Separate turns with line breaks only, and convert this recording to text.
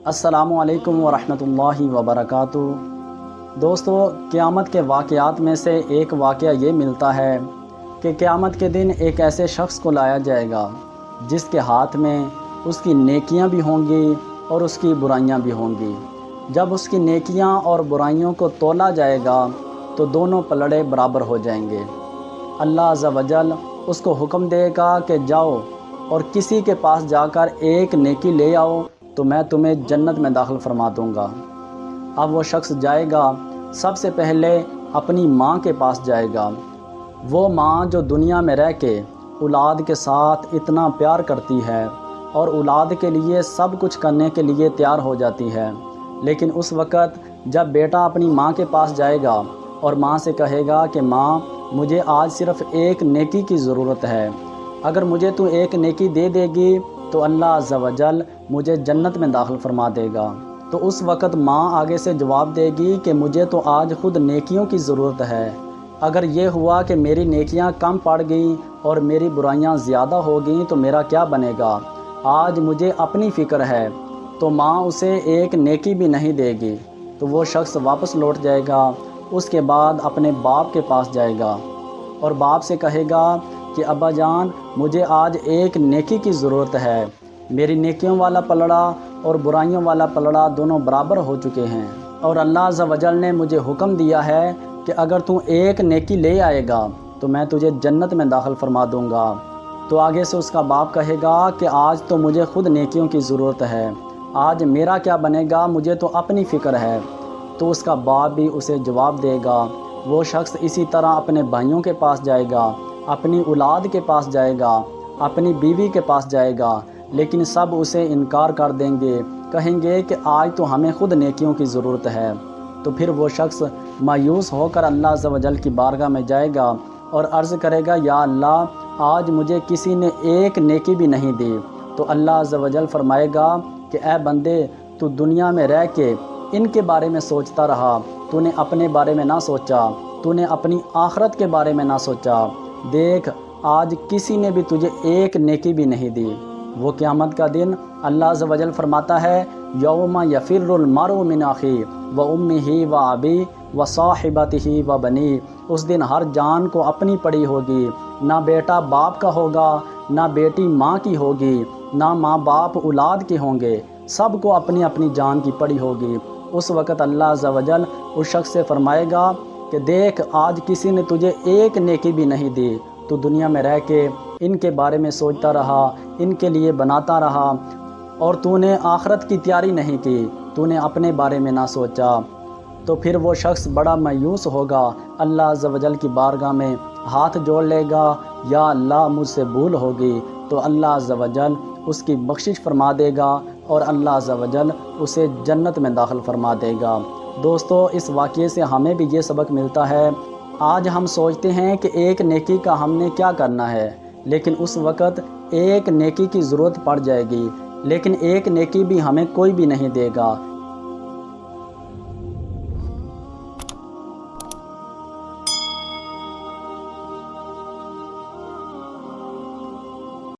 السلام علیکم ورحمۃ اللہ وبرکاتہ۔ دوستو، قیامت کے واقعات میں سے ایک واقعہ یہ ملتا ہے کہ قیامت کے دن ایک ایسے شخص کو لایا جائے گا جس کے ہاتھ میں اس کی نیکیاں بھی ہوں گی اور اس کی برائیاں بھی ہوں گی۔ جب اس کی نیکیاں اور برائیوں کو تولا جائے گا تو دونوں پلڑے برابر ہو جائیں گے۔ اللہ عز و جل اس کو حکم دے گا کہ جاؤ اور کسی کے پاس جا کر ایک نیکی لے آؤ تو میں تمہیں جنت میں داخل فرما دوں گا۔ اب وہ شخص جائے گا، سب سے پہلے اپنی ماں کے پاس جائے گا۔ وہ ماں جو دنیا میں رہ کے اولاد کے ساتھ اتنا پیار کرتی ہے اور اولاد کے لیے سب کچھ کرنے کے لیے تیار ہو جاتی ہے، لیکن اس وقت جب بیٹا اپنی ماں کے پاس جائے گا اور ماں سے کہے گا کہ ماں مجھے آج صرف ایک نیکی کی ضرورت ہے، اگر مجھے تو ایک نیکی دے دے گی تو اللہ عز و جل مجھے جنت میں داخل فرما دے گا، تو اس وقت ماں آگے سے جواب دے گی کہ مجھے تو آج خود نیکیوں کی ضرورت ہے، اگر یہ ہوا کہ میری نیکیاں کم پڑ گئیں اور میری برائیاں زیادہ ہو گئیں تو میرا کیا بنے گا؟ آج مجھے اپنی فکر ہے، تو ماں اسے ایک نیکی بھی نہیں دے گی۔ تو وہ شخص واپس لوٹ جائے گا، اس کے بعد اپنے باپ کے پاس جائے گا اور باپ سے کہے گا کہ ابا جان مجھے آج ایک نیکی کی ضرورت ہے، میری نیکیوں والا پلڑا اور برائیوں والا پلڑا دونوں برابر ہو چکے ہیں، اور اللہ عز و جل نے مجھے حکم دیا ہے کہ اگر تو ایک نیکی لے آئے گا تو میں تجھے جنت میں داخل فرما دوں گا۔ تو آگے سے اس کا باپ کہے گا کہ آج تو مجھے خود نیکیوں کی ضرورت ہے، آج میرا کیا بنے گا، مجھے تو اپنی فکر ہے۔ تو اس کا باپ بھی اسے جواب دے گا۔ وہ شخص اسی طرح اپنے بھائیوں کے پاس جائے گا، اپنی اولاد کے پاس جائے گا، اپنی بیوی کے پاس جائے گا، لیکن سب اسے انکار کر دیں گے، کہیں گے کہ آج تو ہمیں خود نیکیوں کی ضرورت ہے۔ تو پھر وہ شخص مایوس ہو کر اللہ عز و جل کی بارگاہ میں جائے گا اور عرض کرے گا یا اللہ آج مجھے کسی نے ایک نیکی بھی نہیں دی۔ تو اللہ عز و جل فرمائے گا کہ اے بندے، تو دنیا میں رہ کے ان کے بارے میں سوچتا رہا، تو نے اپنے بارے میں نہ سوچا، تو نے اپنی آخرت کے بارے میں نہ سوچا، دیکھ آج کسی نے بھی تجھے ایک نیکی بھی نہیں دی۔ وہ قیامت کا دن اللہ عز و جل فرماتا ہے یوم یفر المرء من اخیہ وامہ وابیہ وصاحبتہ وبنیہ، اس دن ہر جان کو اپنی پڑی ہوگی، نہ بیٹا باپ کا ہوگا، نہ بیٹی ماں کی ہوگی، نہ ماں باپ اولاد کے ہوں گے، سب کو اپنی اپنی جان کی پڑی ہوگی۔ اس وقت اللہ عز و جل اس شخص سے فرمائے گا کہ دیکھ آج کسی نے تجھے ایک نیکی بھی نہیں دی، تو دنیا میں رہ کے ان کے بارے میں سوچتا رہا، ان کے لیے بناتا رہا، اور تو نے آخرت کی تیاری نہیں کی، تو نے اپنے بارے میں نہ سوچا۔ تو پھر وہ شخص بڑا مایوس ہوگا، اللہ عز و جل کی بارگاہ میں ہاتھ جوڑ لے گا یا اللہ مجھ سے بھول ہوگی، تو اللہ عز و جل اس کی بخشش فرما دے گا اور اللہ عز و جل اسے جنت میں داخل فرما دے گا۔ دوستو، اس واقعے سے ہمیں بھی یہ سبق ملتا ہے، آج ہم سوچتے ہیں کہ ایک نیکی کا ہم نے کیا کرنا ہے، لیکن اس وقت ایک نیکی کی ضرورت پڑ جائے گی، لیکن ایک نیکی بھی ہمیں کوئی بھی نہیں دے گا،